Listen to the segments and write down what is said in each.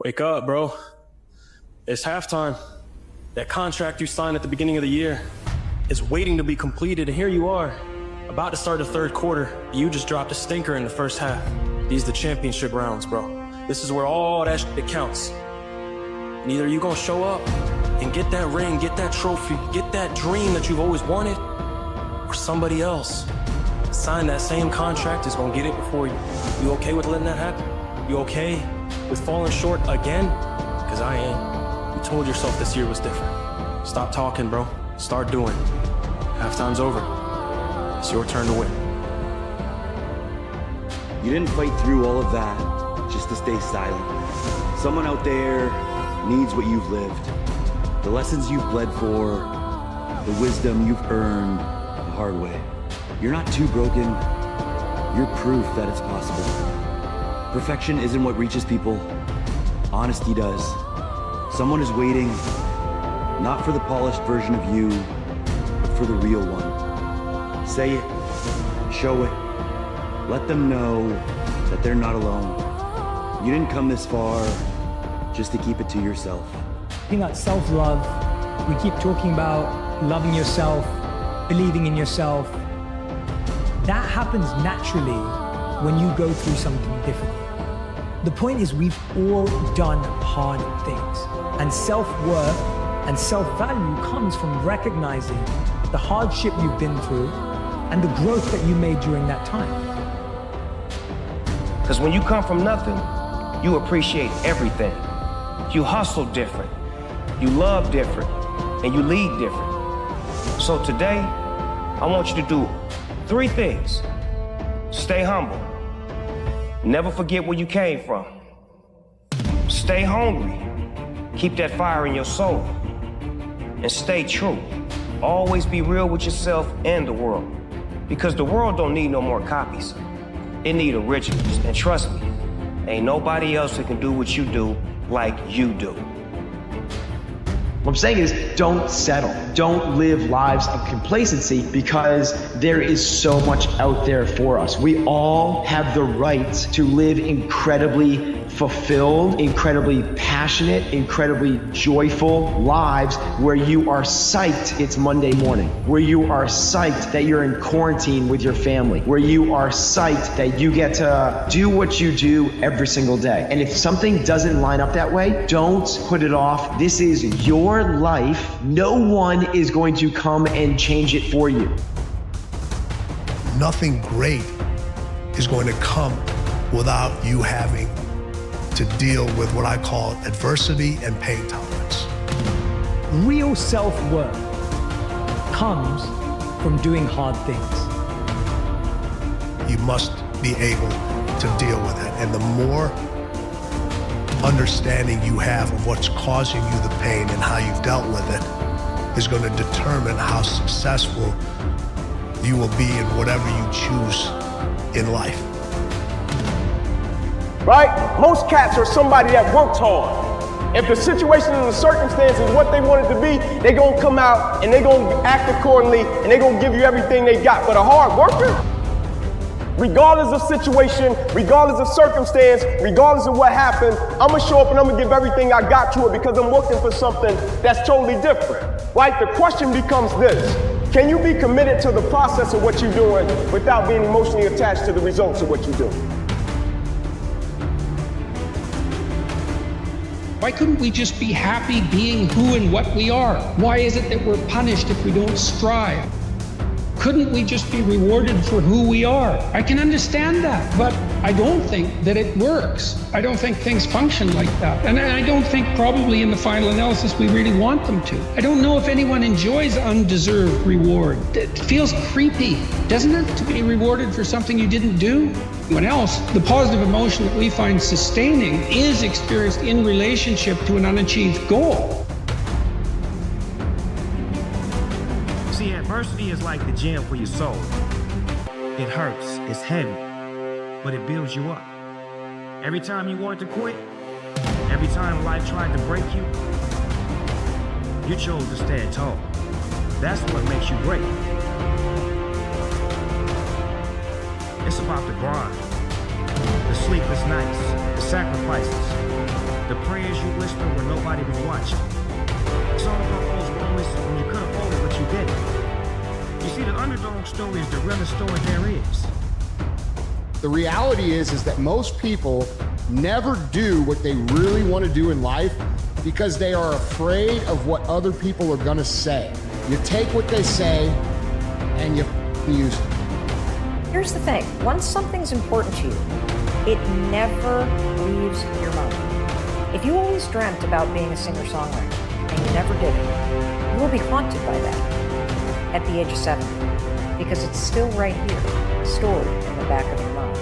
Wake up, bro. It's halftime. That contract you signed at the beginning of the year is waiting to be completed, and here you are, about to start the third quarter. You just dropped a stinker in the first half. These are the championship rounds, bro. This is where all that shit counts. And either you gonna show up and get that ring, get that trophy, get that dream that you've always wanted, or somebody else sign that same contract is gonna get it before you. You okay with letting that happen? You okay with falling short again? Because I ain't. You told yourself this year was different. Stop talking, bro. Start doing. Halftime's over. It's your turn to win. You didn't fight through all of that just to stay silent. Someone out there needs what you've lived, the lessons you've bled for, the wisdom you've earned the hard way. You're not too broken. You're proof that it's possible. Perfection isn't what reaches people. Honesty does. Someone is waiting, not for the polished version of you, but for the real one. Say it, show it, let them know that they're not alone. You didn't come this far just to keep it to yourself. I think that self-love, we keep talking about loving yourself, believing in yourself. That happens naturally when you go through something difficult. The point is, we've all done hard things, and self-worth and self-value comes from recognizing the hardship you've been through and the growth that you made during that time. Because when you come from nothing, you appreciate everything. You hustle different, you love different, and you lead different. So today, I want you to do 3 things. Stay humble. Never forget where you came from. Stay hungry. Keep that fire in your soul. And stay true. Always be real with yourself and the world. Because the world don't need no more copies. It need originals. And trust me, ain't nobody else that can do what you do like you do. What I'm saying is, don't settle. Don't live lives of complacency, because there is so much out there for us. We all have the right to live incredibly fulfilled, incredibly passionate, incredibly joyful lives where you are psyched it's Monday morning, where you are psyched that you're in quarantine with your family, where you are psyched that you get to do what you do every single day. And if something doesn't line up that way, don't put it off. This is your life. No one is going to come and change it for you. Nothing great is going to come without you having to deal with what I call adversity and pain tolerance. Real self-worth comes from doing hard things. You must be able to deal with it. And the more understanding you have of what's causing you the pain and how you've dealt with it is going to determine how successful you will be in whatever you choose in life. Right? Most cats are somebody that works hard. If the situation and the circumstance is what they want it to be, they're going to come out and they're going to act accordingly and they're going to give you everything they got. But a hard worker, regardless of situation, regardless of circumstance, regardless of what happened, I'm going to show up and I'm going to give everything I got to it because I'm looking for something that's totally different. Right? The question becomes this: can you be committed to the process of what you're doing without being emotionally attached to the results of what you do? Why couldn't we just be happy being who and what we are? Why is it that we're punished if we don't strive? Couldn't we just be rewarded for who we are? I can understand that, but I don't think that it works. I don't think things function like that. And I don't think probably in the final analysis we really want them to. I don't know if anyone enjoys undeserved reward. It feels creepy, doesn't it, to be rewarded for something you didn't do? When else, the positive emotion that we find sustaining is experienced in relationship to an unachieved goal. See, adversity is like the gym for your soul. It hurts, it's heavy, but it builds you up. Every time you wanted to quit, every time life tried to break you, you chose to stand tall. That's what makes you great. It's about the grind, the sleepless nights, the sacrifices, the the prayers you whispered when nobody was watching. It's all about those moments when you could have folded but you didn't. You see, the underdog story is the realest story there is. The reality is that most people never do what they really want to do in life because they are afraid of what other people are going to say. You take what they say and you use it. Here's the thing, once something's important to you, it never leaves your mind. If you always dreamt about being a singer-songwriter and you never did it, you will be haunted by that at the age of 70 because it's still right here, stored in the back of your mind.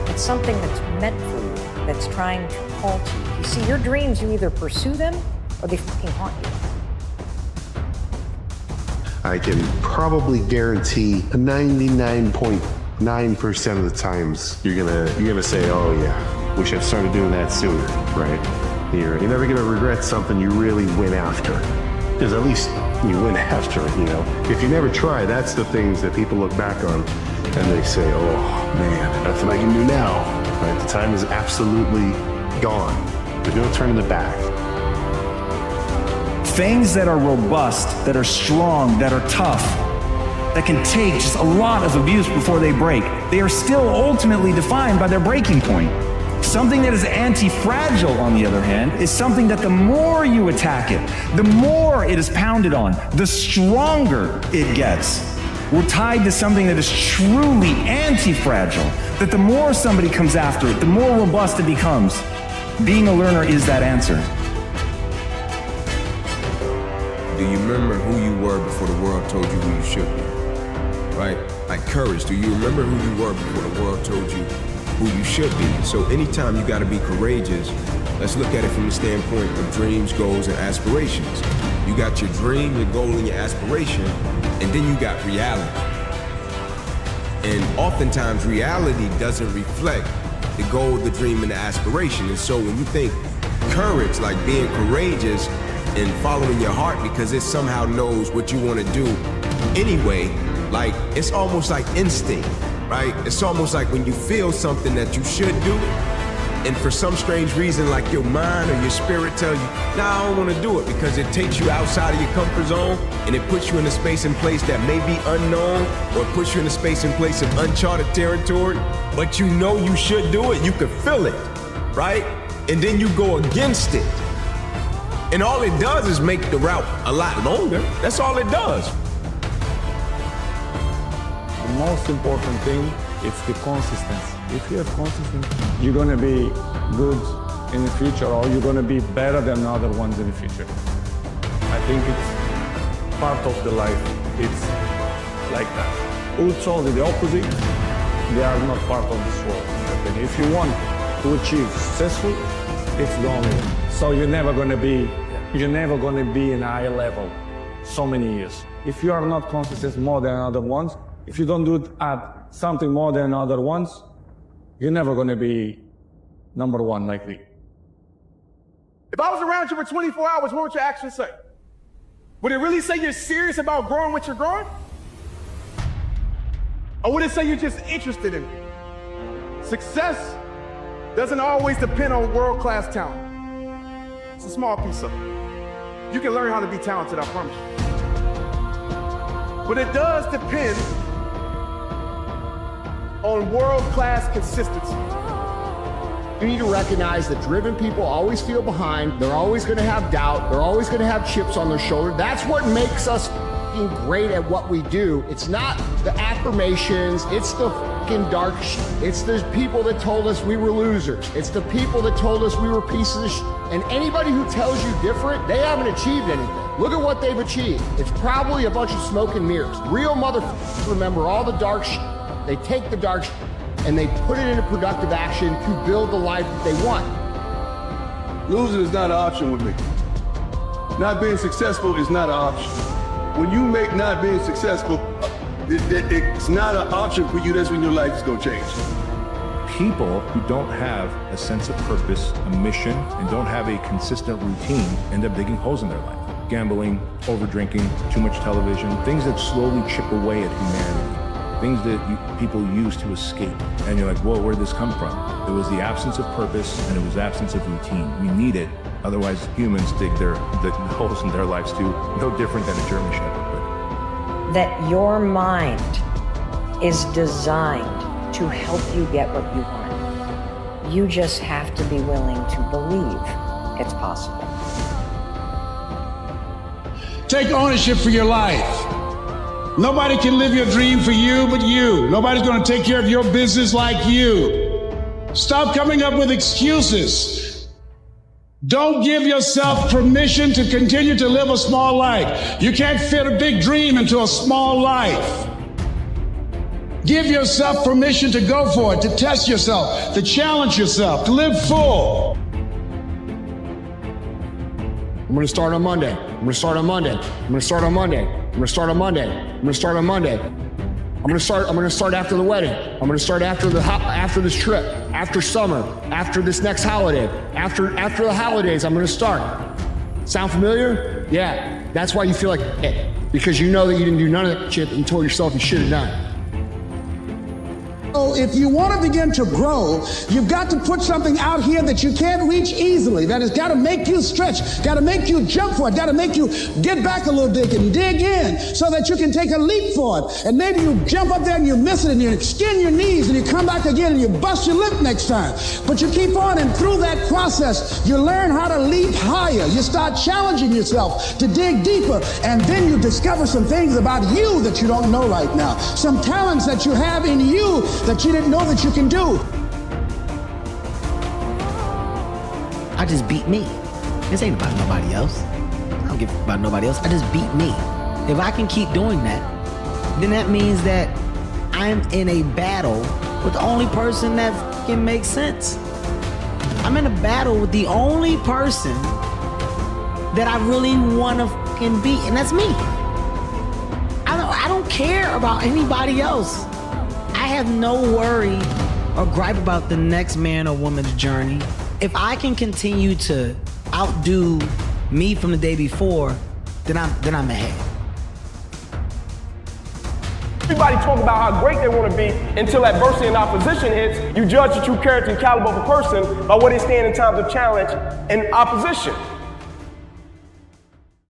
It's something that's meant for you, that's trying to haunt you. You see, your dreams, you either pursue them or they fucking haunt you. I can probably guarantee 99.9% of the times you're gonna say, oh yeah, wish I started doing that sooner, right? You're never gonna regret something you really went after. Because at least you went after it, you know? If you never try, that's the things that people look back on and they say, oh man, nothing I can do now. Right? The time is absolutely gone. There's no turning it back. Things that are robust, that are strong, that are tough, that can take just a lot of abuse before they break, they are still ultimately defined by their breaking point. Something that is anti-fragile, on the other hand, is something that the more you attack it, the more it is pounded on, the stronger it gets. We're tied to something that is truly anti-fragile, that the more somebody comes after it, the more robust it becomes. Being a learner is that answer. Do you remember who you were before the world told you who you should be? Right? Like courage, do you remember who you were before the world told you who you should be? So anytime you gotta be courageous, let's look at it from the standpoint of dreams, goals, and aspirations. You got your dream, your goal, and your aspiration, and then you got reality. And oftentimes reality doesn't reflect the goal, the dream, and the aspiration. And so when you think courage, like being courageous, and following your heart because it somehow knows what you want to do anyway, like it's almost like instinct, right? It's almost like when you feel something that you should do, and for some strange reason, like your mind or your spirit tells you, nah, I don't want to do it, because it takes you outside of your comfort zone and it puts you in a space and place that may be unknown, or it puts you in a space and place of uncharted territory, but you know you should do it, you can feel it, right? And then you go against it. And all it does is make the route a lot longer. That's all it does. The most important thing is the consistency. If you have consistency, you're gonna be good in the future, or you're gonna be better than other ones in the future. I think it's part of the life. It's like that. Who told you the opposite? They are not part of this world. And if you want to achieve successful, it's the only one. So you're never gonna be in a high level so many years. If you are not consistent more than other ones, if you don't do it at something more than other ones, you're never gonna be number one like me. If I was around you for 24 hours, what would your actions say? Would it really say you're serious about growing what you're growing? Or would it say you're just interested in it? Success doesn't always depend on world-class talent. It's a small piece of it. You can learn how to be talented, I promise you. But it does depend on world-class consistency. You need to recognize that driven people always feel behind. They're always going to have doubt. They're always going to have chips on their shoulder. That's what makes us great at what we do. It's not the affirmations. It's the dark shit. It's the people that told us we were losers. It's the people that told us we were pieces of shit. And anybody who tells you different, they haven't achieved anything. Look at what they've achieved. It's probably a bunch of smoke and mirrors. Real motherfuckers remember all the dark shit. They take the dark shit and they put it into productive action to build the life that they want. Losing is not an option with me. Not being successful is not an option. When you make not being successful, it's not an option for you. That's when your life is going to change. People who don't have a sense of purpose, a mission, and don't have a consistent routine end up digging holes in their life. Gambling, over drinking, too much television, things that slowly chip away at humanity. things that people use to escape. And you're like, whoa, where did this come from? It was the absence of purpose and it was absence of routine. We need it. Otherwise, humans dig the holes in their lives too, no different than a German Shepherd would. That your mind is designed to help you get what you want. You just have to be willing to believe it's possible. Take ownership for your life. Nobody can live your dream for you but you. Nobody's going to take care of your business like you. Stop coming up with excuses. Don't give yourself permission to continue to live a small life. You can't fit a big dream into a small life. Give yourself permission to go for it, to test yourself, to challenge yourself, to live full. I'm going to start on Monday. I'm going to start on Monday. I'm going to start on Monday. I'm going to start on Monday. I'm going to start on Monday. I'm going to start after the wedding. I'm going to start after this trip, after summer, after this next holiday, after the holidays. I'm going to start. Sound familiar? Yeah. That's why you feel like it, because you know that you didn't do none of that shit that you told yourself you should have done. So if you want to begin to grow, you've got to put something out here that you can't reach easily, that has got to make you stretch, got to make you jump for it, got to make you get back a little bit and dig in so that you can take a leap for it. And maybe you jump up there and you miss it and you extend your knees and you come back again and you bust your lip next time. But you keep on, and through that process, you learn how to leap higher. You start challenging yourself to dig deeper, and then you discover some things about you that you don't know right now, some talents that you have in you that you didn't know that you can do. I just beat me. This ain't about nobody else. I don't give about nobody else. I just beat me. If I can keep doing that, then that means that I'm in a battle with the only person that fucking makes sense. I'm in a battle with the only person that I really want to fucking beat, and that's me. I don't care about anybody else. I have no worry or gripe about the next man or woman's journey. If I can continue to outdo me from the day before, then I'm ahead. Everybody talk about how great they want to be until adversity and opposition hits. You judge the true character and caliber of a person by what they stand in times of challenge and opposition.